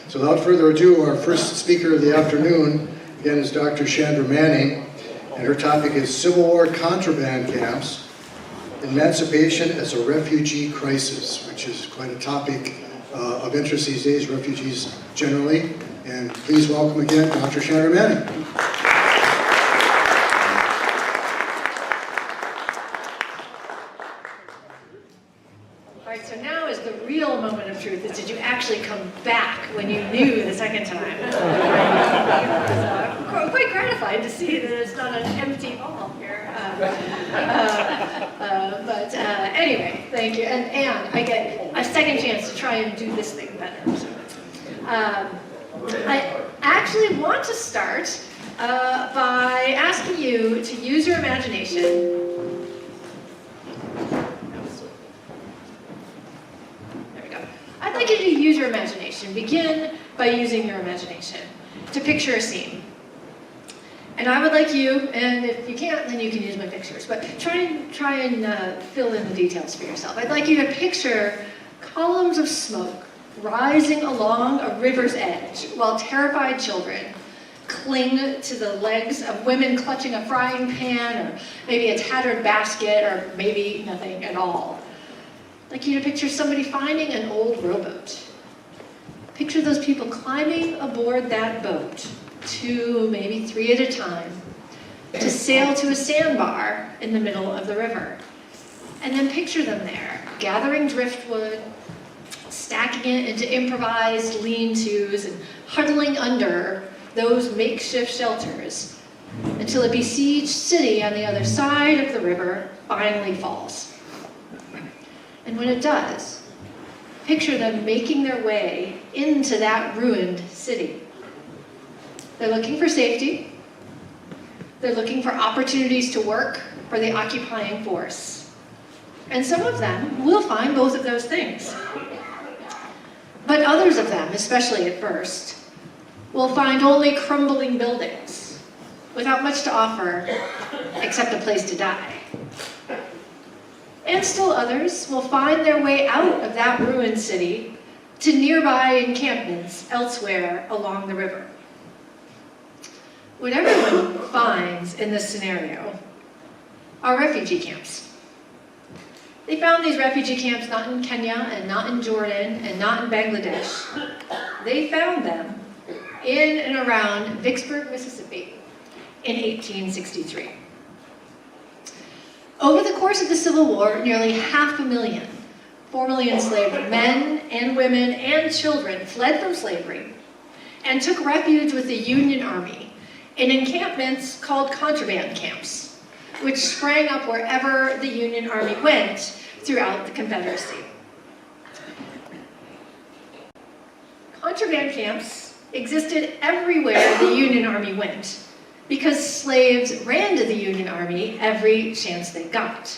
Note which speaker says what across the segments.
Speaker 1: So without further ado, our first speaker of the afternoon, again, is Dr. Chandra Manning, and her topic is Civil War Contraband Camps, Emancipation as a Refugee Crisis, which is quite a topic of interest these days, refugees generally. And please welcome again Dr. Chandra Manning.
Speaker 2: Moment of truth is, did you actually come back when you knew the second time? I'm quite gratified to see that it's not an empty hall here. But anyway, thank you. And I get a second chance to try and do this thing better. So, I actually want to start by asking you to use your imagination. I'd like you to use your imagination. Begin by using your imagination to picture a scene. And I would like you, and if you can't, then you can use my pictures, but try and fill in the details for yourself. I'd like you to picture columns of smoke rising along a river's edge while terrified children cling to the legs of women clutching a frying pan, or maybe a tattered basket, or maybe nothing at all. I'd like you to picture somebody finding an old rowboat. Picture those people climbing aboard that boat, 2, maybe 3 at a time, to sail to a sandbar in the middle of the river. And then picture them there, gathering driftwood, stacking it into improvised lean-tos, and huddling under those makeshift shelters until a besieged city on the other side of the river finally falls. And when it does, picture them making their way into that ruined city. They're looking for safety. They're looking for opportunities to work for the occupying force. And some of them will find both of those things. But others of them, especially at first, will find only crumbling buildings without much to offer except a place to die. And still others will find their way out of that ruined city to nearby encampments elsewhere along the river. What everyone finds in this scenario are refugee camps. They found these refugee camps not in Kenya and not in Jordan and not in Bangladesh. They found them in and around Vicksburg, Mississippi in 1863. Over the course of the Civil War, nearly 500,000 formerly enslaved men and women and children fled from slavery and took refuge with the Union Army in encampments called Contraband Camps, which sprang up wherever the Union Army went throughout the Confederacy. Contraband camps existed everywhere the Union Army went, because slaves ran to the Union Army every chance they got.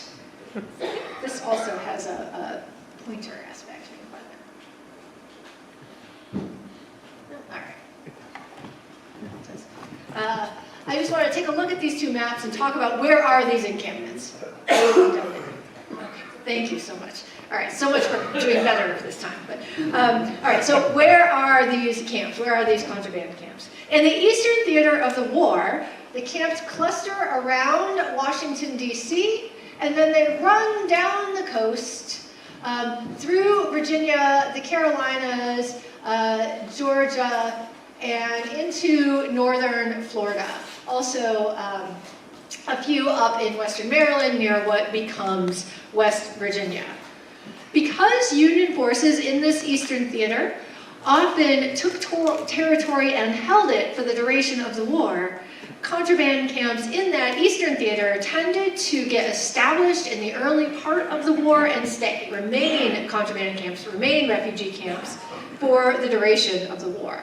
Speaker 2: This also has a pointer aspect. All right. I just want to take a look at these two maps and talk about where are these encampments. Okay, thank you so much. All right, so much for doing better this time. But all right, so where are these camps? Where are these contraband camps? In the Eastern Theater of the war, the camps cluster around Washington, D.C., and then they run down the coast through Virginia, the Carolinas, Georgia, and into northern Florida. Also, a few up in western Maryland near what becomes West Virginia. Because Union forces in this Eastern Theater often took territory and held it for the duration of the war, contraband camps in that Eastern Theater tended to get established in the early part of the war and remain contraband camps, remain refugee camps for the duration of the war.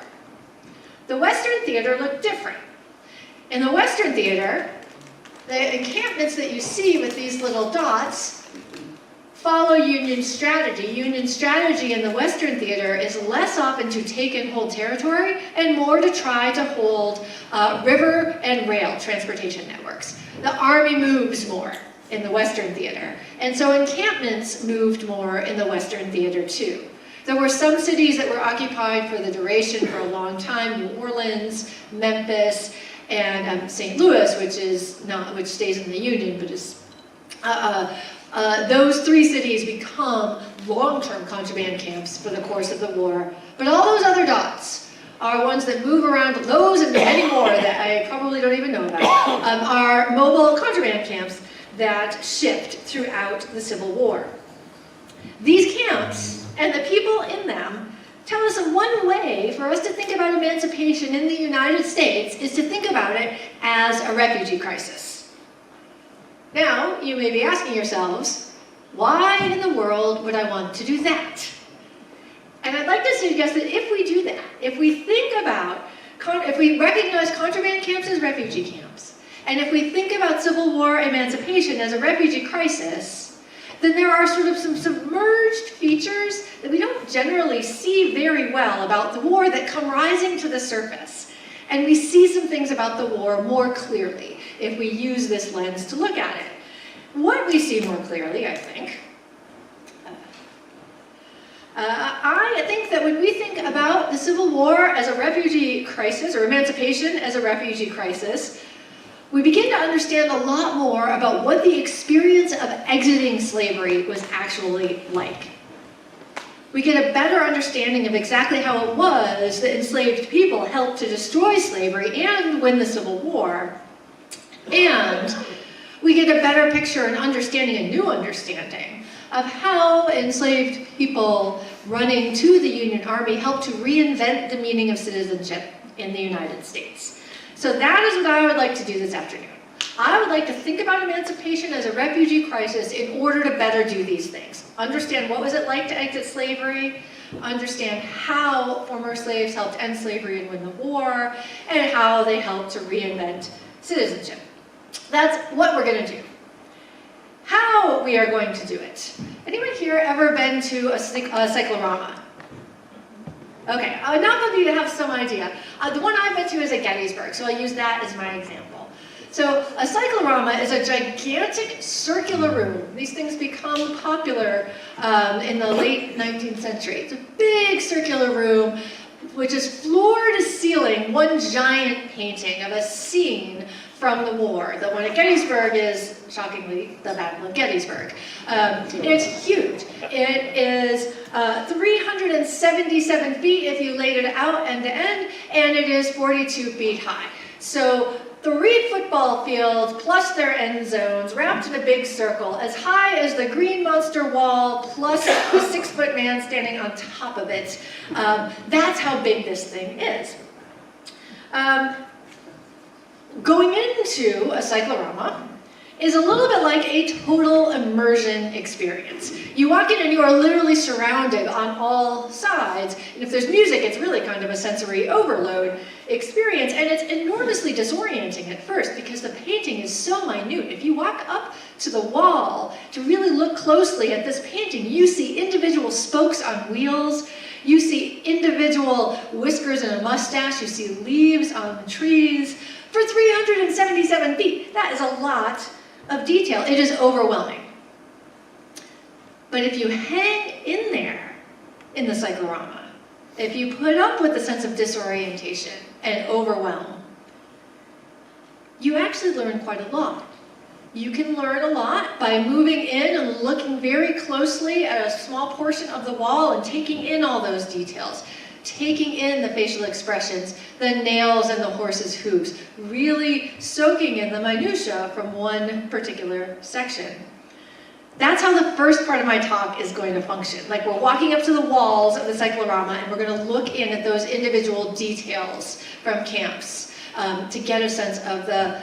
Speaker 2: The Western Theater looked different. In the Western Theater, the encampments that you see with these little dots follow Union strategy. Union strategy in the Western Theater is less often to take and hold territory and more to try to hold river and rail transportation networks. The Army moves more in the Western Theater, and so encampments moved more in the Western Theater too. There were some cities that were occupied for the duration for a long time: New Orleans, Memphis, and St. Louis, which stays in the Union, but is those three cities become long-term contraband camps for the course of the war. But all those other dots are ones that move around. Those and many more that I probably don't even know about are mobile contraband camps that shift throughout the Civil War. These camps and the people in them tell us that one way for us to think about emancipation in the United States is to think about it as a refugee crisis. Now, you may be asking yourselves, why in the world would I want to do that? And I'd like to suggest that if we do that, if we recognize contraband camps as refugee camps, and if we think about Civil War emancipation as a refugee crisis, then there are sort of some submerged features that we don't generally see very well about the war that come rising to the surface. And we see some things about the war more clearly if we use this lens to look at it. What we see more clearly, I think that when we think about the Civil War as a refugee crisis, or emancipation as a refugee crisis, we begin to understand a lot more about what the experience of exiting slavery was actually like. We get a better understanding of exactly how it was that enslaved people helped to destroy slavery and win the Civil War. And we get a better picture and understanding, a new understanding, of how enslaved people running to the Union Army helped to reinvent the meaning of citizenship in the United States. So that is what I would like to do this afternoon. I would like to think about emancipation as a refugee crisis in order to better do these things. Understand what was it like to exit slavery, understand how former slaves helped end slavery and win the war, and how they helped to reinvent citizenship. That's what we're going to do. How we are going to do it. Anyone here ever been to a cyclorama? Okay, enough of you to have some idea. The one I've been to is at Gettysburg, so I'll use that as my example. So a cyclorama is a gigantic circular room. These things become popular in the late 19th century. It's a big circular room which is floor to ceiling, one giant painting of a scene from the war. The one at Gettysburg is, shockingly, the Battle of Gettysburg. It's huge. It is 377 feet if you laid it out end to end, and it is 42 feet high. So 3 football fields plus their end zones wrapped in a big circle, as high as the Green Monster Wall plus a 6-foot man standing on top of it. That's how big this thing is. Going into a cyclorama is a little bit like a total immersion experience. You walk in and you are literally surrounded on all sides, and if there's music, it's really kind of a sensory overload experience, and it's enormously disorienting at first because the painting is so minute. If you walk up to the wall to really look closely at this painting, you see individual spokes on wheels, you see individual whiskers and a mustache, you see leaves on the trees. For 377 feet, that is a lot of detail. It is overwhelming. But if you hang in there in the cyclorama, if you put up with the sense of disorientation and overwhelm, you actually learn quite a lot. You can learn a lot by moving in and looking very closely at a small portion of the wall and taking in all those details. Taking in the facial expressions, the nails and the horse's hooves, really soaking in the minutia from one particular section. That's how the first part of my talk is going to function. Like, we're walking up to the walls of the cyclorama and we're going to look in at those individual details from camps to get a sense of the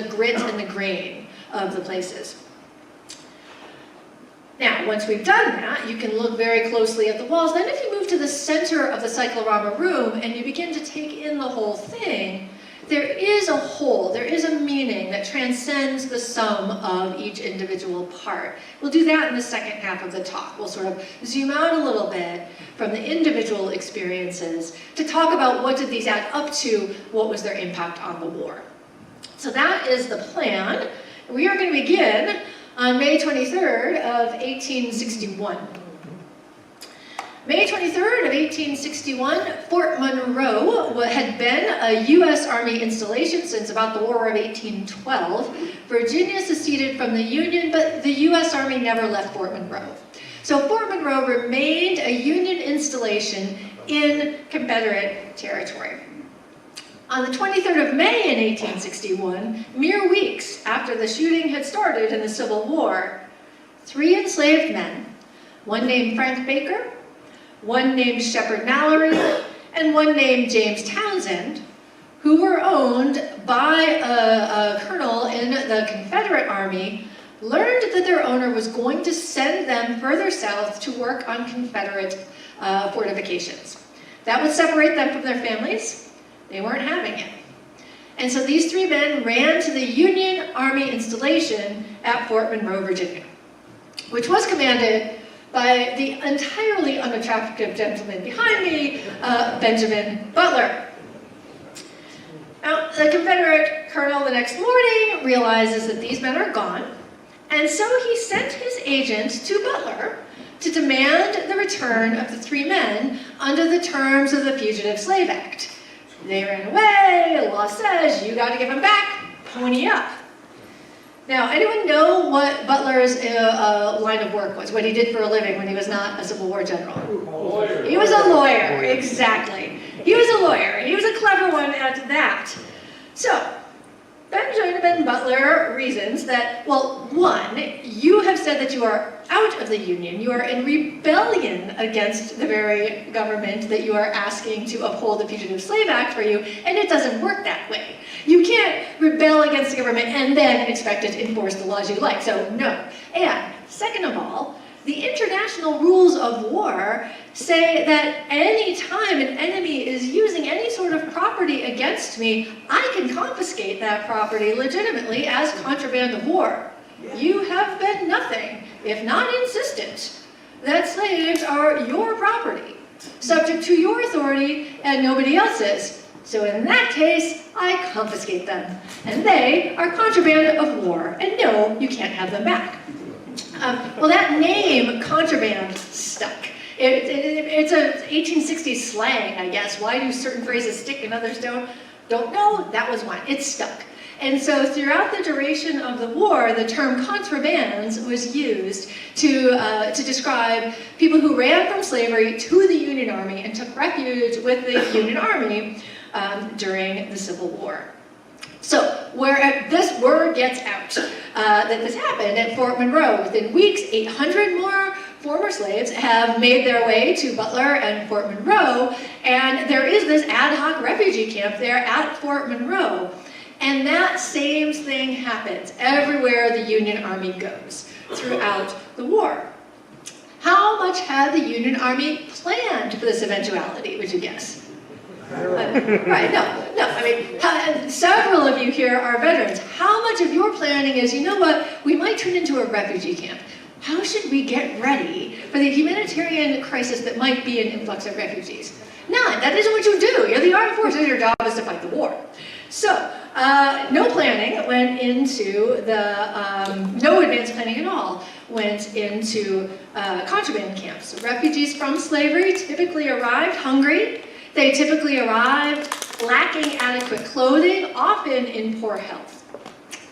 Speaker 2: grit and the grain of the places. Now, once we've done that, you can look very closely at the walls. Then if you move to the center of the cyclorama room and you begin to take in the whole thing, there is a whole, there is a meaning that transcends the sum of each individual part. We'll do that in the second half of the talk. We'll sort of zoom out a little bit from the individual experiences to talk about what did these add up to, what was their impact on the war. So that is the plan. We are going to begin on May 23rd of 1861. May 23rd of 1861, Fort Monroe had been a U.S. Army installation since about the War of 1812. Virginia seceded from the Union, but the U.S. Army never left Fort Monroe. So Fort Monroe remained a Union installation in Confederate territory. On the 23rd of May in 1861, mere weeks after the shooting had started in the Civil War, 3 enslaved men, one named Frank Baker, one named Shepard Mallory, and one named James Townsend, who were owned by a colonel in the Confederate Army, learned that their owner was going to send them further south to work on Confederate fortifications. That would separate them from their families. They weren't having it. And so these 3 men ran to the Union Army installation at Fort Monroe, Virginia, which was commanded by the entirely unattractive gentleman behind me, Benjamin Butler. Now, the Confederate colonel the next morning realizes that these men are gone, and so he sent his agent to Butler to demand the return of the 3 men under the terms of the Fugitive Slave Act. They ran away, the law says, you gotta give them back, pony up. Now, anyone know what Butler's line of work was, what he did for a living when he was not a Civil War general?
Speaker 3: Lawyer.
Speaker 2: He was a lawyer, exactly. He was a lawyer, and he was a clever one at that. So, Benjamin Butler reasons that, well, 1, you have said that you are out of the Union. You are in rebellion against the very government that you are asking to uphold the Fugitive Slave Act for you, and it doesn't work that way. You can't rebel against the government and then expect it to enforce the laws you like, so no. And second of all, the international rules of war say that any time an enemy is using any sort of property against me, I can confiscate that property legitimately as contraband of war. You have been nothing if not insistent that slaves are your property, subject to your authority and nobody else's. So in that case, I confiscate them, and they are contraband of war, and no, you can't have them back. Well, that name, contraband, stuck. It's a 1860s slang, I guess. Why do certain phrases stick and others don't? Don't know, that was one. It stuck. And so throughout the duration of the war, the term contrabands was used to describe people who ran from slavery to the Union Army and took refuge with the Union Army during the Civil War. So, where this word gets out that this happened at Fort Monroe, within weeks, 800 more former slaves have made their way to Butler and Fort Monroe, and there is this ad hoc refugee camp there at Fort Monroe. And that same thing happens everywhere the Union Army goes throughout the war. How much had the Union Army planned for this eventuality, would you guess? Right, no, I mean, several of you here are veterans. How much of your planning is, you know what, we might turn into a refugee camp. How should we get ready for the humanitarian crisis that might be an influx of refugees? None, that isn't what you do. You're the armed forces, your job is to fight the war. So, no planning went into no advanced planning at all went into contraband camps. Refugees from slavery typically arrived hungry. They typically arrived lacking adequate clothing, often in poor health,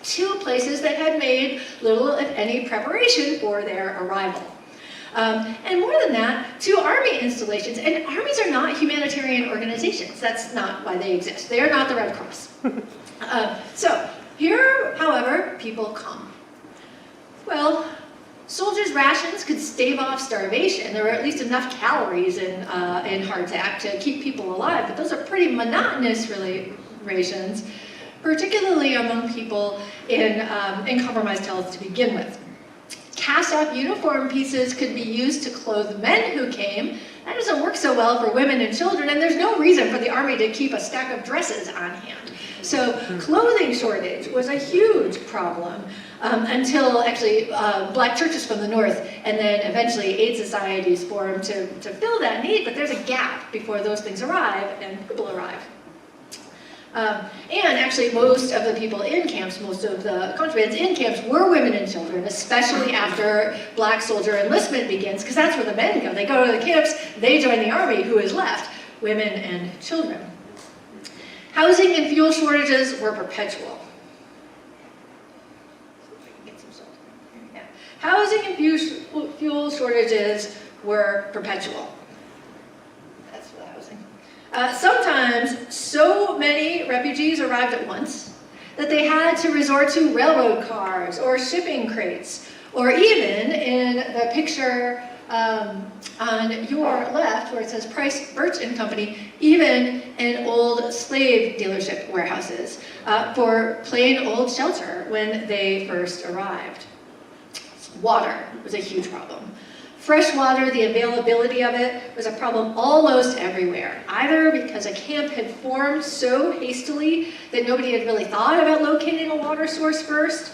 Speaker 2: to places that had made little, if any, preparation for their arrival. And more than that, to army installations. And armies are not humanitarian organizations. That's not why they exist. They are not the Red Cross. So here, however, people come. Well, soldiers' rations could stave off starvation. There were at least enough calories in hardtack to keep people alive, but those are pretty monotonous rations, particularly among people in compromised health to begin with. Cast-off uniform pieces could be used to clothe the men who came. That doesn't work so well for women and children, and there's no reason for the army to keep a stack of dresses on hand. So clothing shortage was a huge problem until actually black churches from the north and then eventually aid societies formed to fill that need, but there's a gap before those things arrive and people arrive. And actually most of the people in camps, most of the contrabands in camps were women and children, especially after black soldier enlistment begins, because that's where the men go. They go to the camps, they join the army, who is left? Women and children. Housing and fuel shortages were perpetual. Housing and fuel shortages were perpetual. That's the housing. Sometimes so many refugees arrived at once that they had to resort to railroad cars or shipping crates, or even in the picture on your left, where it says Price, Birch and Company, even in old slave dealership warehouses for plain old shelter when they first arrived. Water was a huge problem. Fresh water, the availability of it, was a problem almost everywhere, either because a camp had formed so hastily that nobody had really thought about locating a water source first,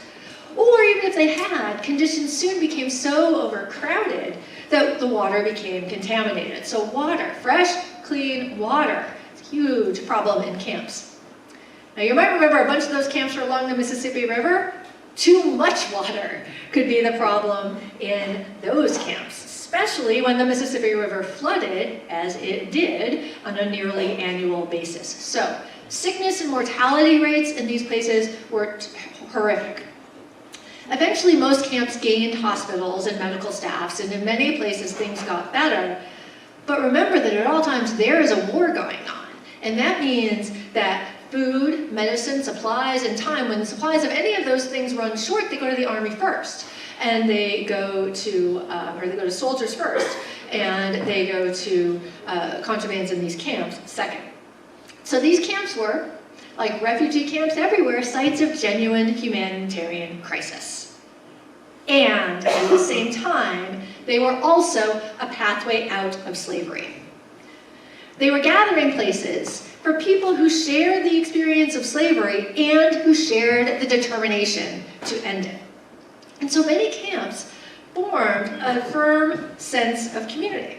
Speaker 2: or even if they had, conditions soon became so overcrowded that the water became contaminated. So water, fresh, clean water, it's a huge problem in camps. Now you might remember a bunch of those camps were along the Mississippi River. Too much water could be the problem in those camps, especially when the Mississippi River flooded, as it did, on a nearly annual basis. So sickness and mortality rates in these places were horrific. Eventually, most camps gained hospitals and medical staffs, and in many places things got better. But remember that at all times there is a war going on, and that means that food, medicine, supplies, and time, when the supplies of any of those things run short, they go to the army first, and they go to soldiers first, and they go to contrabands in these camps second. So these camps were, like refugee camps everywhere, sites of genuine humanitarian crisis. And at the same time, they were also a pathway out of slavery. They were gathering places for people who shared the experience of slavery and who shared the determination to end it. And so many camps formed a firm sense of community.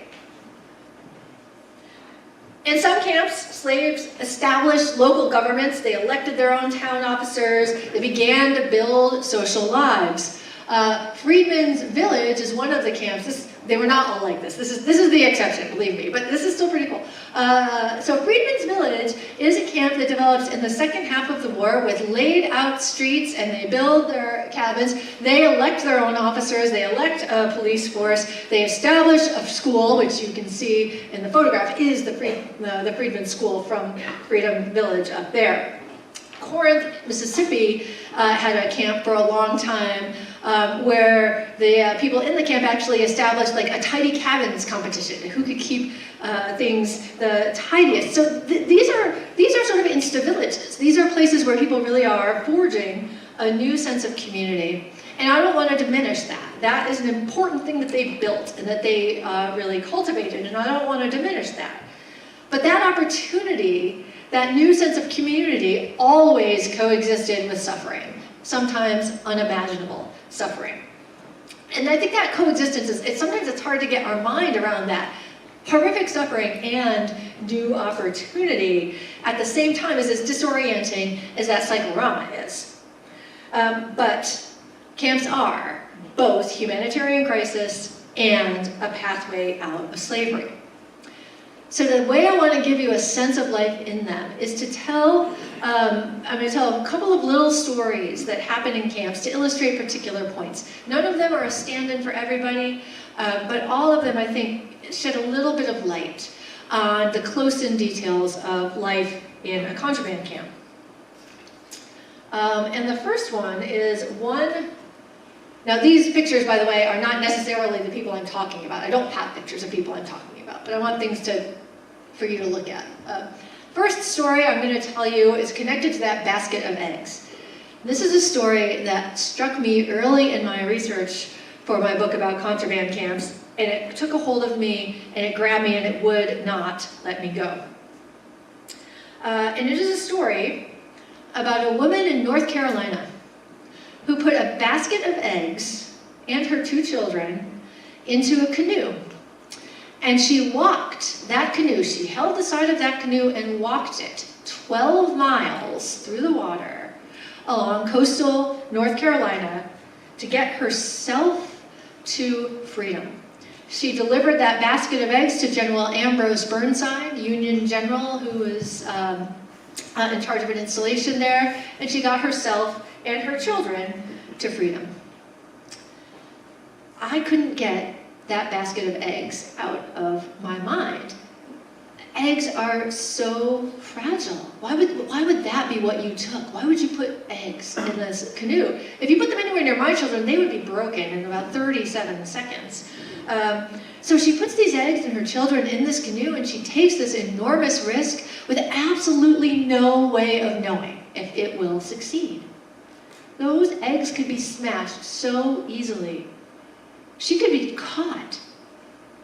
Speaker 2: In some camps, slaves established local governments, they elected their own town officers, they began to build social lives. Freedmen's Village is one of the camps. They were not all like this. This is the exception, believe me, but this is still pretty cool. So Freedmen's Village is a camp that develops in the second half of the war with laid out streets, and they build their cabins. They elect their own officers. They elect a police force. They establish a school, which you can see in the photograph is the Freedmen's School from Freedom Village up there. Corinth, Mississippi had a camp for a long time where the people in the camp actually established like a tidy cabins competition, who could keep things the tidiest. So these are sort of insta-villages. These are places where people really are forging a new sense of community. And I don't want to diminish that. That is an important thing that they built and that they really cultivated, and I don't want to diminish that. But that opportunity, that new sense of community, always coexisted with suffering, sometimes unimaginable suffering. And I think that coexistence sometimes it's hard to get our mind around that. Horrific suffering and new opportunity at the same time is as disorienting as that cyclorama is. But camps are both humanitarian crisis and a pathway out of slavery. So the way I want to give you a sense of life in them is to tell, I'm going to tell a couple of little stories that happen in camps to illustrate particular points. None of them are a stand-in for everybody, but all of them, I think, shed a little bit of light on the close-in details of life in a contraband camp. And the first one is now these pictures, by the way, are not necessarily the people I'm talking about. I don't have pictures of people I'm talking about, but I want things for you to look at. First story I'm going to tell you is connected to that basket of eggs. This is a story that struck me early in my research for my book about contraband camps, and it took a hold of me, and it grabbed me, and it would not let me go. And it is a story about a woman in North Carolina who put a basket of eggs and her 2 children into a canoe. And she walked that canoe, she held the side of that canoe and walked it 12 miles through the water along coastal North Carolina to get herself to freedom. She delivered that basket of eggs to General Ambrose Burnside, Union general who was in charge of an installation there, and she got herself and her children to freedom. I couldn't get that basket of eggs out of my mind. Eggs are so fragile. Why would that be what you took? Why would you put eggs in this canoe? If you put them anywhere near my children, they would be broken in about 37 seconds. So she puts these eggs and her children in this canoe, and she takes this enormous risk with absolutely no way of knowing if it will succeed. Those eggs could be smashed so easily. She could be caught.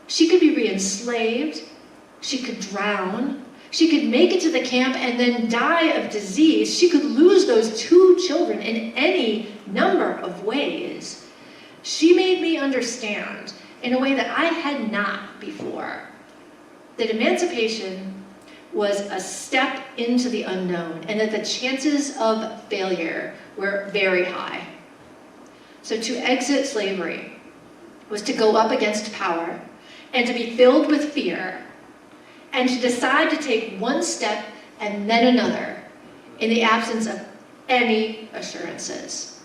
Speaker 2: She could be re-enslaved. She could drown. She could make it to the camp and then die of disease. She could lose those 2 children in any number of ways. She made me understand, in a way that I had not before, that emancipation was a step into the unknown and that the chances of failure were very high. So to exit slavery was to go up against power and to be filled with fear and to decide to take one step and then another in the absence of any assurances.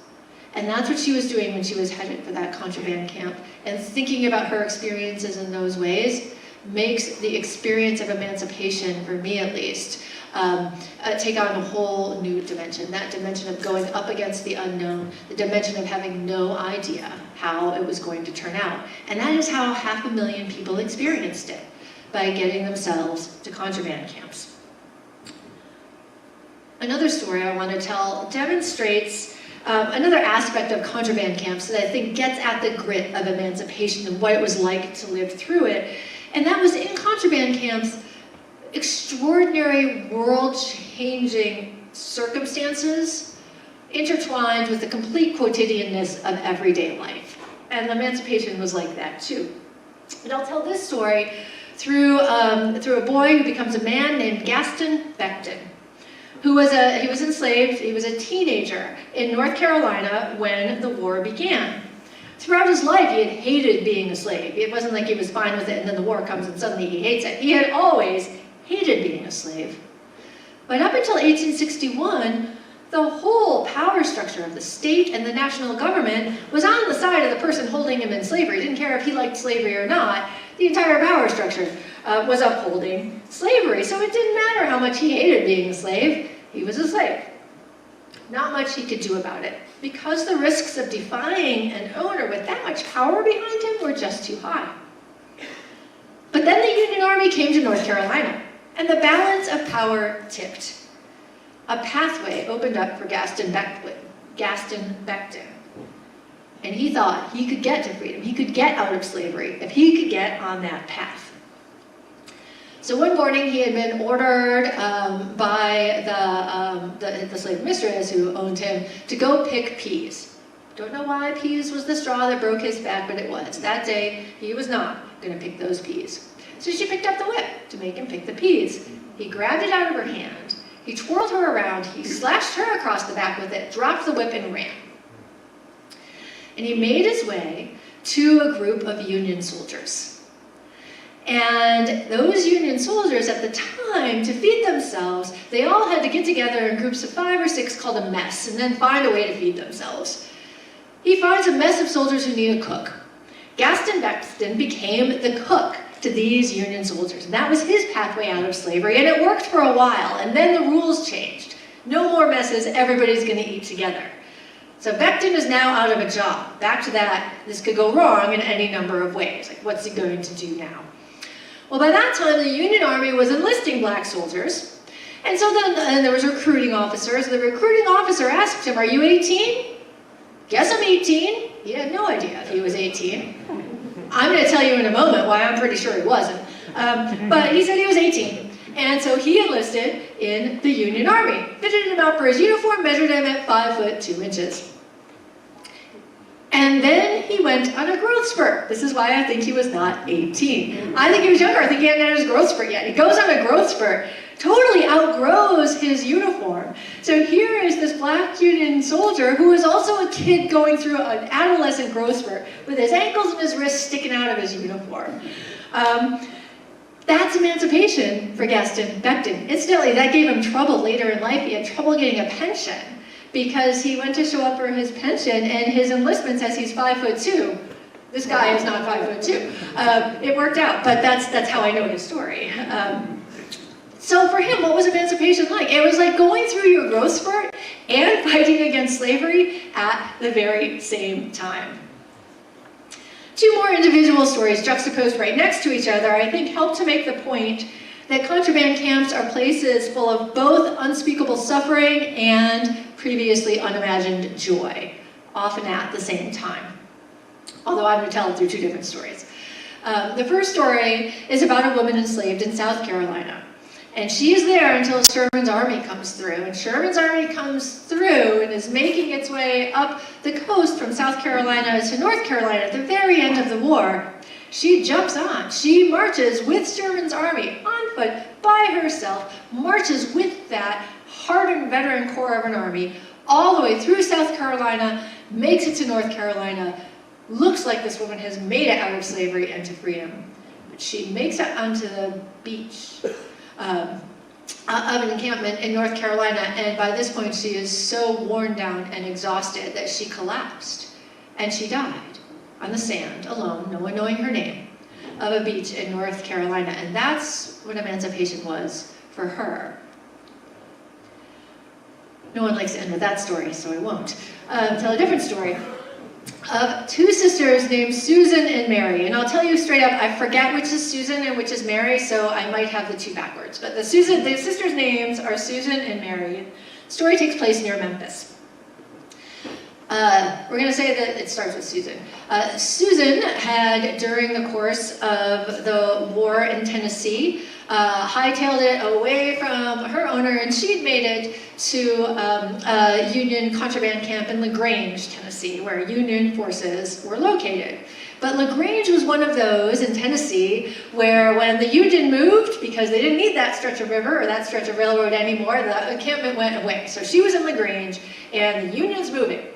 Speaker 2: And that's what she was doing when she was headed for that contraband camp. And thinking about her experiences in those ways makes the experience of emancipation, for me at least, take on a whole new dimension. That dimension of going up against the unknown, the dimension of having no idea how it was going to turn out. And that is how 500,000 people experienced it, by getting themselves to contraband camps. Another story I want to tell demonstrates another aspect of contraband camps that I think gets at the grit of emancipation and what it was like to live through it. And that was in contraband camps, extraordinary world-changing circumstances intertwined with the complete quotidianness of everyday life. And emancipation was like that too. And I'll tell this story through a boy who becomes a man named Gaston Becton, who was he was enslaved. He was a teenager in North Carolina when the war began. Throughout his life, he had hated being a slave. It wasn't like he was fine with it and then the war comes and suddenly he hates it. He had always hated being a slave. But up until 1861, the whole power structure of the state and the national government was on the side of the person holding him in slavery. He didn't care if he liked slavery or not. The entire power structure was upholding slavery. So it didn't matter how much he hated being a slave. He was a slave. Not much he could do about it, because the risks of defying an owner with that much power behind him were just too high. But then the Union Army came to North Carolina, and the balance of power tipped. A pathway opened up for Gaston Becton. And he thought he could get to freedom. He could get out of slavery if he could get on that path. So one morning he had been ordered by the slave mistress who owned him to go pick peas. Don't know why peas was the straw that broke his back, but it was. That day he was not going to pick those peas. So she picked up the whip to make him pick the peas. He grabbed it out of her hand. He twirled her around. He slashed her across the back with it, dropped the whip, and ran. And he made his way to a group of Union soldiers. And those Union soldiers at the time, to feed themselves, they all had to get together in groups of 5 or 6 called a mess, and then find a way to feed themselves. He finds a mess of soldiers who need a cook. Gaston Becton became the cook to these Union soldiers, and that was his pathway out of slavery, and it worked for a while, and then the rules changed. No more messes, everybody's going to eat together. So Becton is now out of a job. Back to that, this could go wrong in any number of ways. Like, what's he going to do now? Well, by that time, the Union Army was enlisting black soldiers. And so then there was recruiting officers. The recruiting officer asked him, "Are you 18? Guess I'm 18. He had no idea if he was 18. I'm going to tell you in a moment why I'm pretty sure he wasn't. But he said he was 18. And so he enlisted in the Union Army. Fitted him out for his uniform, measured him at 5 foot 2 inches. And then he went on a growth spurt. This is why I think he was not 18. I think he was younger. I think he hadn't had his growth spurt yet. He goes on a growth spurt, totally outgrows his uniform. So here is this black Union soldier who is also a kid going through an adolescent growth spurt with his ankles and his wrists sticking out of his uniform. That's emancipation for Gaston Becton. Incidentally, that gave him trouble later in life. He had trouble getting a pension because he went to show up for his pension and his enlistment says he's 5'2". This guy is not 5'2". It worked out, but that's how I know his story. So for him, what was emancipation like? It was like going through your growth spurt and fighting against slavery at the very same time. Two more individual stories juxtaposed right next to each other, I think, help to make the point that contraband camps are places full of both unspeakable suffering and previously unimagined joy, often at the same time. Although I'm going to tell it through two different stories. The first story is about a woman enslaved in South Carolina. And she is there until Sherman's army comes through. And Sherman's army comes through and is making its way up the coast from South Carolina to North Carolina at the very end of the war. She jumps on. She marches with Sherman's army on foot by herself, marches with that hardened veteran core of an army all the way through South Carolina, makes it to North Carolina. Looks like this woman has made it out of slavery and to freedom. But she makes it onto the beach of an encampment in North Carolina, and by this point she is so worn down and exhausted that she collapsed, and she died on the sand, alone, no one knowing her name, of a beach in North Carolina, and that's what emancipation was for her. No one likes to end with that story, so I won't. Tell a different story of two sisters named Susan and Mary. And I'll tell you straight up, I forget which is Susan and which is Mary, so I might have the two backwards. But the sisters' names are Susan and Mary. The story takes place near Memphis. We're going to say that it starts with Susan. Susan had, during the course of the war in Tennessee, hightailed it away from her owner, and she'd made it to a Union contraband camp in LaGrange, Tennessee, where Union forces were located. But LaGrange was one of those in Tennessee where when the Union moved, because they didn't need that stretch of river or that stretch of railroad anymore, the encampment went away. So she was in LaGrange, and the Union's moving.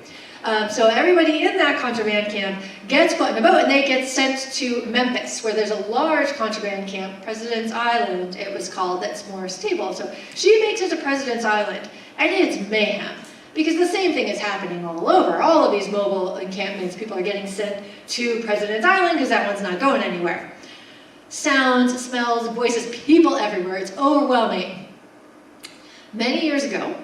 Speaker 2: So everybody in that contraband camp gets put in a boat and they get sent to Memphis, where there's a large contraband camp, President's Island it was called, that's more stable. So she makes it to President's Island, and it's mayhem, because the same thing is happening all over. All of these mobile encampments, people are getting sent to President's Island because that one's not going anywhere. Sounds, smells, voices, people everywhere, it's overwhelming. Many years ago,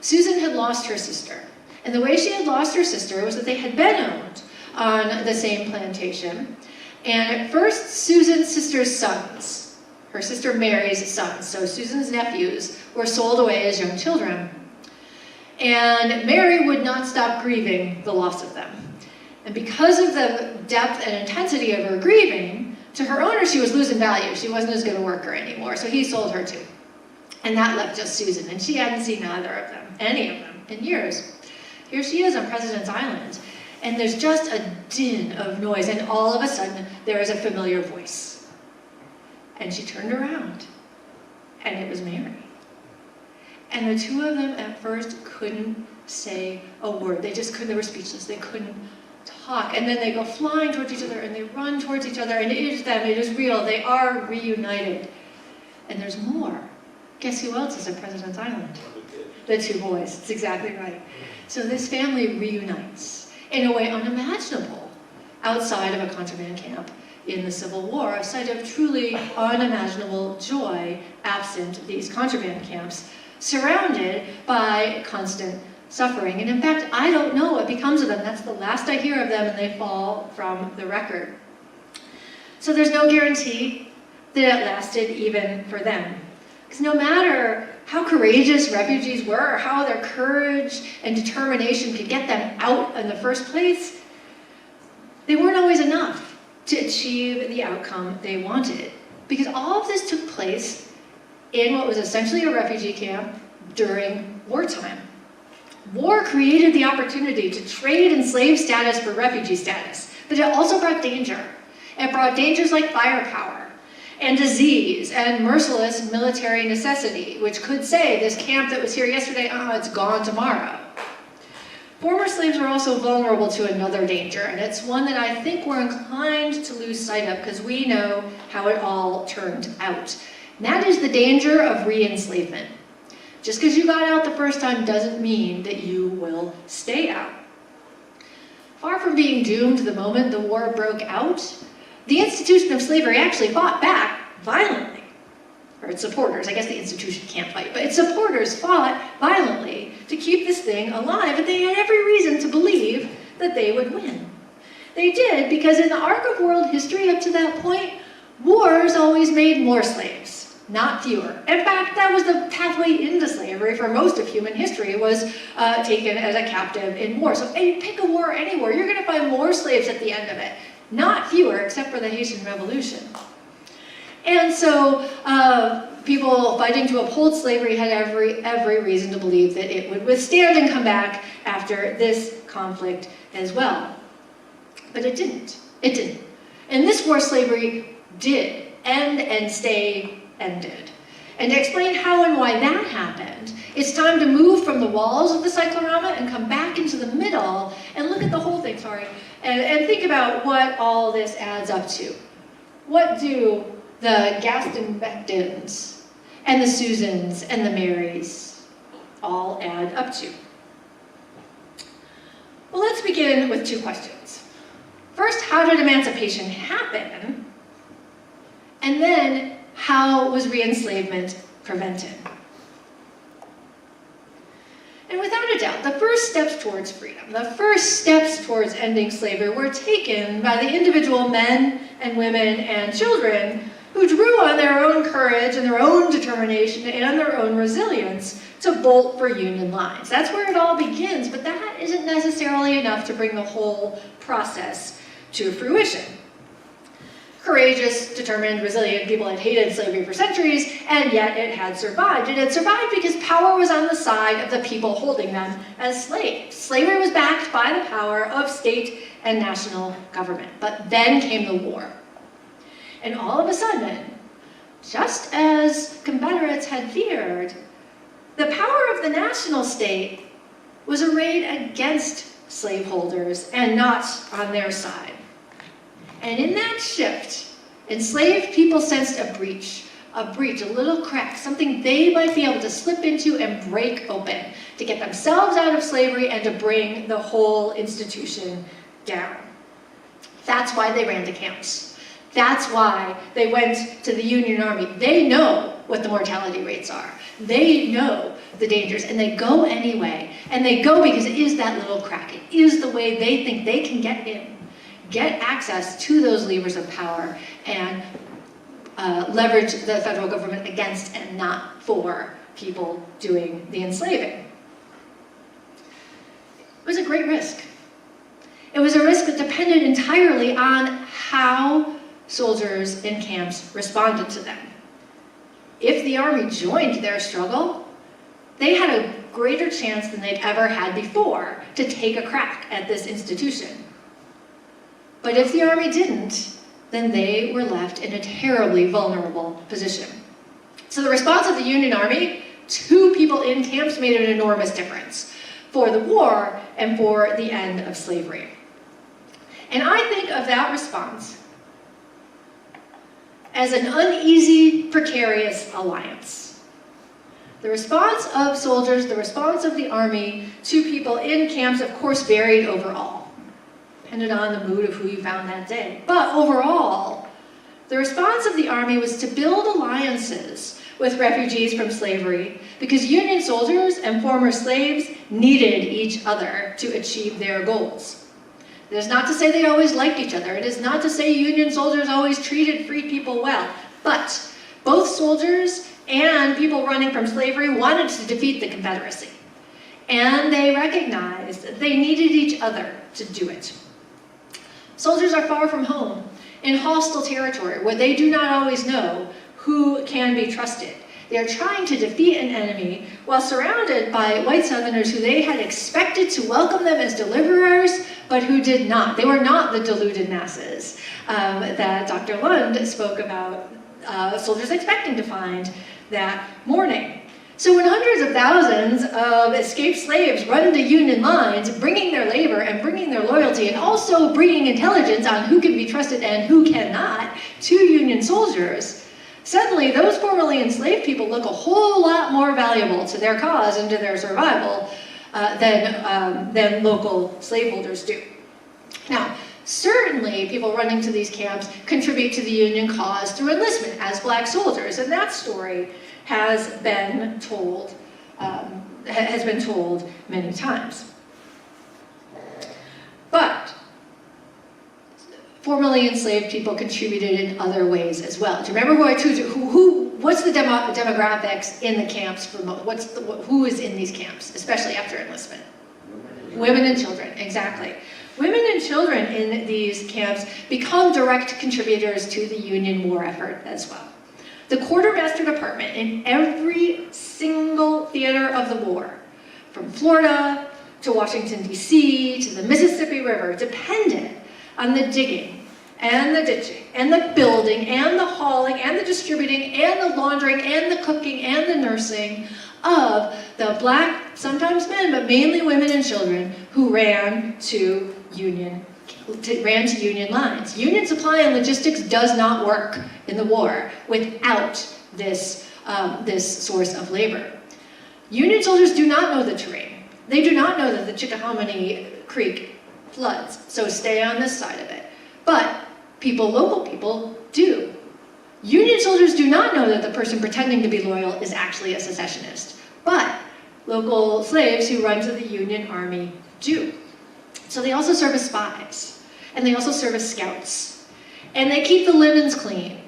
Speaker 2: Susan had lost her sister. And the way she had lost her sister was that they had been owned on the same plantation. And at first, Susan's sister's sons, her sister Mary's sons, so Susan's nephews, were sold away as young children. And Mary would not stop grieving the loss of them. And because of the depth and intensity of her grieving, to her owner she was losing value. She wasn't as good a worker anymore, so he sold her too. And that left just Susan, and she hadn't seen either of them, any of them, in years. Here she is on President's Island, and there's just a din of noise, and all of a sudden, there is a familiar voice. And she turned around, and it was Mary. And the two of them at first couldn't say a word. They just couldn't, they were speechless, they couldn't talk. And then they go flying towards each other, and they run towards each other, and it is them, it is real, they are reunited. And there's more. Guess who else is at President's Island? The two boys, it's exactly right. So this family reunites in a way unimaginable outside of a contraband camp in the Civil War, a site of truly unimaginable joy absent these contraband camps, surrounded by constant suffering. And in fact, I don't know what becomes of them. That's the last I hear of them, and they fall from the record. So there's no guarantee that it lasted even for them. Because no matter how courageous refugees were, or how their courage and determination could get them out in the first place, they weren't always enough to achieve the outcome they wanted. Because all of this took place in what was essentially a refugee camp during wartime. War created the opportunity to trade enslaved status for refugee status, but it also brought danger. It brought dangers like firepower and disease and merciless military necessity, which could say this camp that was here yesterday, it's gone tomorrow. Former slaves were also vulnerable to another danger, and it's one that I think we're inclined to lose sight of because we know how it all turned out. And that is the danger of re-enslavement. Just because you got out the first time doesn't mean that you will stay out. Far from being doomed the moment the war broke out, the institution of slavery actually fought back violently. Or its supporters, I guess the institution can't fight, but its supporters fought violently to keep this thing alive, and they had every reason to believe that they would win. They did because in the arc of world history up to that point, wars always made more slaves, not fewer. In fact, that was the pathway into slavery for most of human history, was taken as a captive in war. So pick a war anywhere, you're going to find more slaves at the end of it, not fewer, except for the Haitian Revolution. And so people fighting to uphold slavery had every reason to believe that it would withstand and come back after this conflict as well. But it didn't. It didn't. In this war, slavery did end and stay ended. And to explain how and why that happened, it's time to move from the walls of the cyclorama and come back into the middle and look at the whole thing, and think about what all this adds up to. What do the Gaston Becktons and the Susans and the Marys all add up to? Well, let's begin with two questions. First, how did emancipation happen? And then, how was re-enslavement prevented? And without a doubt, the first steps towards freedom, the first steps towards ending slavery were taken by the individual men and women and children who drew on their own courage and their own determination and their own resilience to bolt for Union lines. That's where it all begins, but that isn't necessarily enough to bring the whole process to fruition. Courageous, determined, resilient people had hated slavery for centuries, and yet it had survived. It had survived because power was on the side of the people holding them as slaves. Slavery was backed by the power of state and national government. But then came the war. And all of a sudden, just as Confederates had feared, the power of the national state was arrayed against slaveholders and not on their side. And in that shift, enslaved people sensed a breach, a little crack, something they might be able to slip into and break open to get themselves out of slavery and to bring the whole institution down. That's why they ran to camps. That's why they went to the Union Army. They know what the mortality rates are. They know the dangers, and they go anyway. And they go because it is that little crack. It is the way they think they can get in, get access to those levers of power, and leverage the federal government against and not for people doing the enslaving. It was a great risk. It was a risk that depended entirely on how soldiers in camps responded to them. If the army joined their struggle, they had a greater chance than they'd ever had before to take a crack at this institution. But if the army didn't, then they were left in a terribly vulnerable position. So the response of the Union Army to people in camps made an enormous difference for the war and for the end of slavery. And I think of that response as an uneasy, precarious alliance. The response of soldiers, the response of the army to people in camps, of course, varied overall. Depended on the mood of who you found that day. But overall, the response of the army was to build alliances with refugees from slavery because Union soldiers and former slaves needed each other to achieve their goals. It is not to say they always liked each other. It is not to say Union soldiers always treated free people well. But both soldiers and people running from slavery wanted to defeat the Confederacy. And they recognized that they needed each other to do it. Soldiers are far from home, in hostile territory, where they do not always know who can be trusted. They are trying to defeat an enemy while surrounded by white Southerners who they had expected to welcome them as deliverers, but who did not. They were not the deluded masses that Dr. Lund spoke about soldiers expecting to find that morning. So when hundreds of thousands of escaped slaves run into Union lines, bringing their labor and bringing their loyalty, and also bringing intelligence on who can be trusted and who cannot to Union soldiers, suddenly those formerly enslaved people look a whole lot more valuable to their cause and to their survival than local slaveholders do. Now, certainly people running to these camps contribute to the Union cause through enlistment as black soldiers, and that story has been told many times. But formerly enslaved people contributed in other ways as well. Do you remember who I told you? What's the demographics in the camps for who is in these camps, especially after enlistment? Women and children, exactly. Women and children in these camps become direct contributors to the Union war effort as well. The quartermaster department in every single theater of the war, from Florida to Washington, D.C., to the Mississippi River, depended on the digging and the ditching and the building and the hauling and the distributing and the laundering and the cooking and the nursing of the black, sometimes men, but mainly women and children who ran to Union lines. Union supply and logistics does not work in the war without this source of labor. Union soldiers do not know the terrain. They do not know that the Chickahominy Creek floods, so stay on this side of it. But local people do. Union soldiers do not know that the person pretending to be loyal is actually a secessionist, but local slaves who run to the Union Army do. So they also serve as spies, and they also serve as scouts. And they keep the linens clean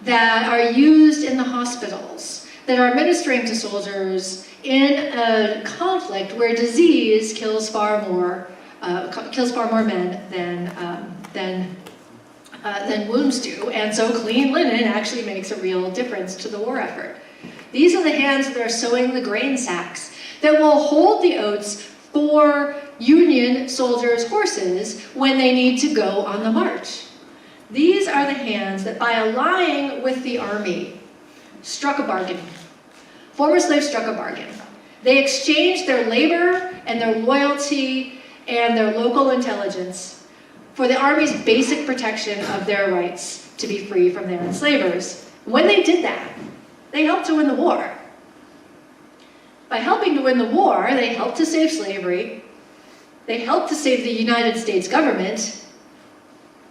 Speaker 2: that are used in the hospitals, that are administering to soldiers in a conflict where disease kills far more men than wounds do, and so clean linen actually makes a real difference to the war effort. These are the hands that are sewing the grain sacks that will hold the oats for Union soldiers' horses when they need to go on the march. These are the hands that, by allying with the army, struck a bargain. Former slaves struck a bargain. They exchanged their labor and their loyalty and their local intelligence for the Army's basic protection of their rights to be free from their enslavers. When they did that, they helped to win the war. By helping to win the war, they helped to save slavery, they helped to save the United States government,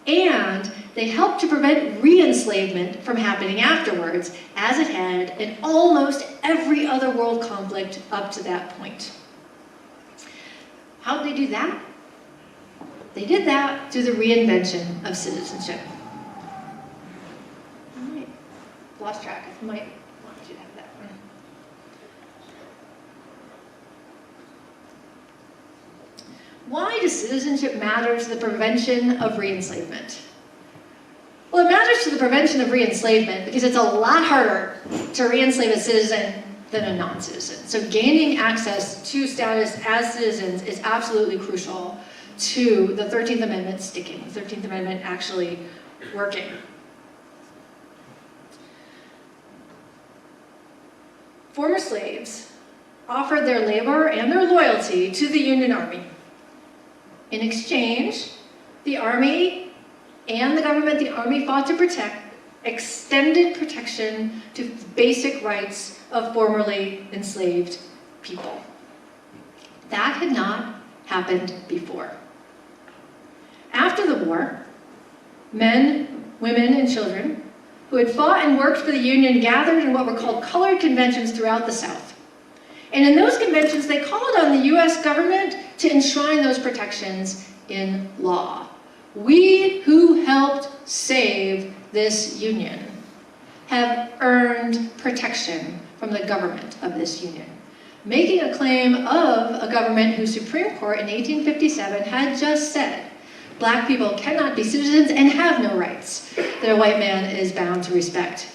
Speaker 2: and they helped to prevent re-enslavement from happening afterwards, as it had in almost every other world conflict up to that point. How did they do that? They did that through the reinvention of citizenship. All right. Lost track. I might want you to have that one. Why does citizenship matter to the prevention of re-enslavement? Well, it matters to the prevention of re-enslavement because it's a lot harder to re-enslave a citizen than a non-citizen. So gaining access to status as citizens is absolutely crucial to the 13th Amendment sticking, the 13th Amendment actually working. Former slaves offered their labor and their loyalty to the Union Army. In exchange, the Army and the government, the Army fought to protect extended protection to basic rights of formerly enslaved people. That had not happened before. After the war, men, women, and children who had fought and worked for the Union gathered in what were called colored conventions throughout the South. And in those conventions, they called on the US government to enshrine those protections in law. We who helped save this Union have earned protection from the government of this Union, making a claim of a government whose Supreme Court in 1857 had just said, black people cannot be citizens and have no rights that a white man is bound to respect.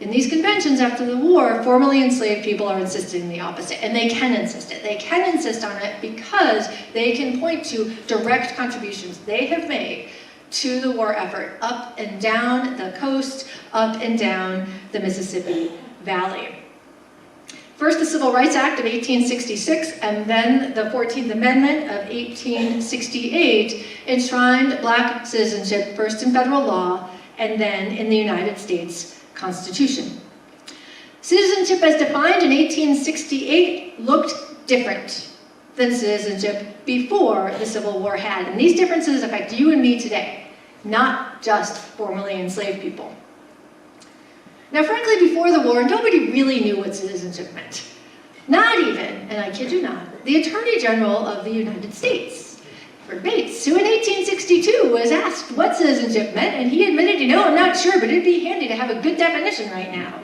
Speaker 2: In these conventions after the war, formerly enslaved people are insisting the opposite, and they can insist it. They can insist on it because they can point to direct contributions they have made to the war effort up and down the coast, up and down the Mississippi Valley. First, the Civil Rights Act of 1866, and then the 14th Amendment of 1868 enshrined black citizenship first in federal law and then in the United States Constitution. Citizenship as defined in 1868 looked different than citizenship before the Civil War had, and these differences affect you and me today, not just formerly enslaved people. Now, frankly, before the war, nobody really knew what citizenship meant. Not even, and I kid you not, the Attorney General of the United States, Bates, who in 1862 was asked what citizenship meant, and he admitted, you know, I'm not sure, but it'd be handy to have a good definition right now.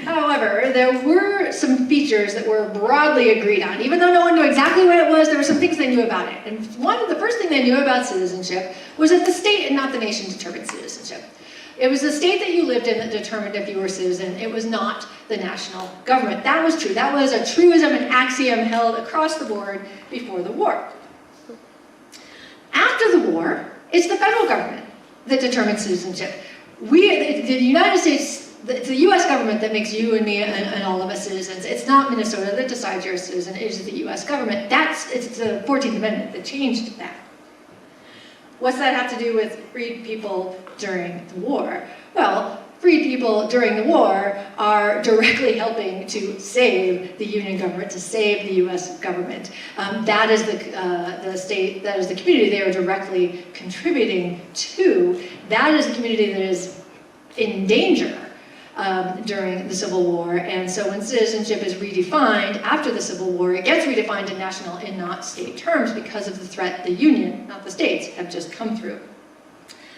Speaker 2: However, there were some features that were broadly agreed on. Even though no one knew exactly what it was, there were some things they knew about it. And the first thing they knew about citizenship was that the state and not the nation determined citizenship. It was the state that you lived in that determined if you were a citizen. It was not the national government. That was true. That was a truism, an axiom held across the board before the war. After the war, it's the federal government that determines citizenship. The United States, it's the US government that makes you and me and all of us citizens. It's not Minnesota that decides you're a citizen, it is the US government. It's the 14th Amendment that changed that. What's that have to do with freed people during the war? Well, freed people during the war are directly helping to save the Union government, to save the US government. That is the state, that is the community they are directly contributing to. That is the community that is in danger during the Civil War, and so when citizenship is redefined after the Civil War, it gets redefined in national and not state terms because of the threat the Union, not the states, have just come through.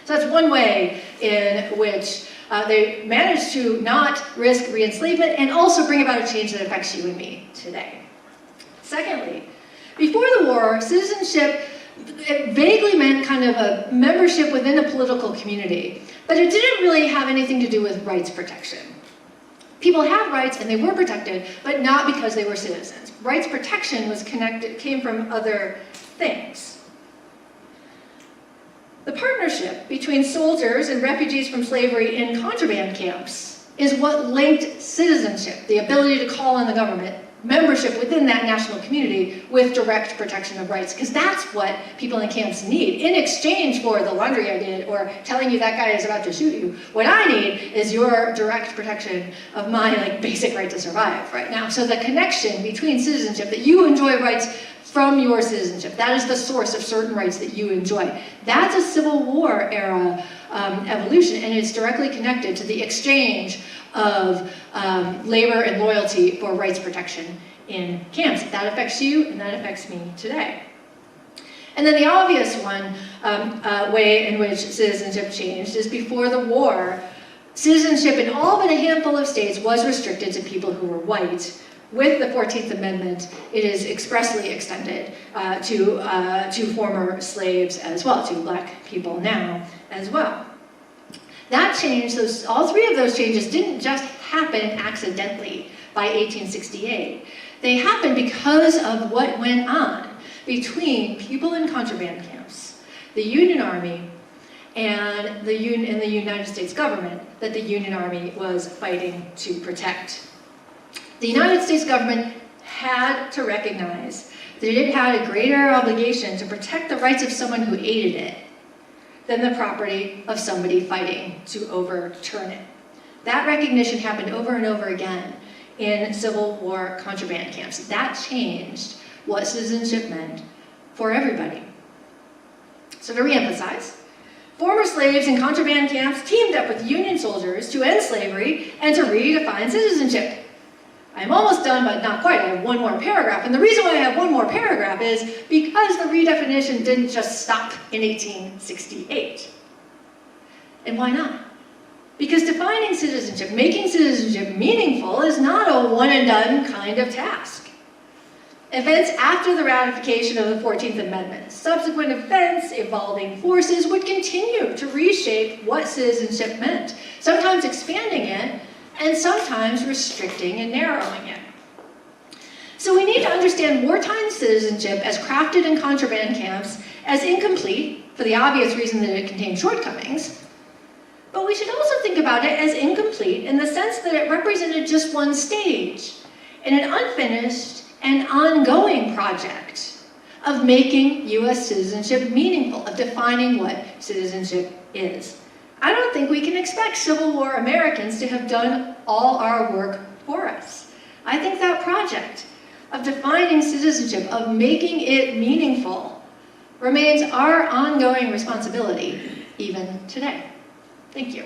Speaker 2: So that's one way in which they managed to not risk re-enslavement and also bring about a change that affects you and me today. Secondly, before the war, citizenship, it vaguely meant kind of a membership within a political community, but it didn't really have anything to do with rights protection. People had rights and they were protected, but not because they were citizens. Rights protection came from other things. The partnership between soldiers and refugees from slavery in contraband camps is what linked citizenship, the ability to call on the government, membership within that national community with direct protection of rights, because that's what people in camps need. In exchange for the laundry I did or telling you that guy is about to shoot you, what I need is your direct protection of my basic right to survive right now. So the connection between citizenship, that you enjoy rights from your citizenship, that is the source of certain rights that you enjoy. That's a Civil War era evolution, and it's directly connected to the exchange of labor and loyalty for rights protection in camps. That affects you, and that affects me today. And then the obvious one way in which citizenship changed is before the war, citizenship in all but a handful of states was restricted to people who were white. With the 14th Amendment, it is expressly extended to former slaves as well, to black people now as well. That change, all three of those changes didn't just happen accidentally by 1868. They happened because of what went on between people in contraband camps, the Union Army, and the United States government that the Union Army was fighting to protect. The United States government had to recognize that it had a greater obligation to protect the rights of someone who aided it than the property of somebody fighting to overturn it. That recognition happened over and over again in Civil War contraband camps. That changed what citizenship meant for everybody. So to reemphasize, former slaves in contraband camps teamed up with Union soldiers to end slavery and to redefine citizenship. I'm almost done, but not quite. I have one more paragraph. And the reason why I have one more paragraph is because the redefinition didn't just stop in 1868. And why not? Because defining citizenship, making citizenship meaningful, is not a one and done kind of task. Events after the ratification of the 14th Amendment, subsequent events, evolving forces would continue to reshape what citizenship meant, sometimes expanding it, and sometimes restricting and narrowing it. So we need to understand wartime citizenship as crafted in contraband camps as incomplete, for the obvious reason that it contained shortcomings, but we should also think about it as incomplete in the sense that it represented just one stage in an unfinished and ongoing project of making U.S. citizenship meaningful, of defining what citizenship is. I don't think we can expect Civil War Americans to have done all our work for us. I think that project of defining citizenship, of making it meaningful, remains our ongoing responsibility even today. Thank you.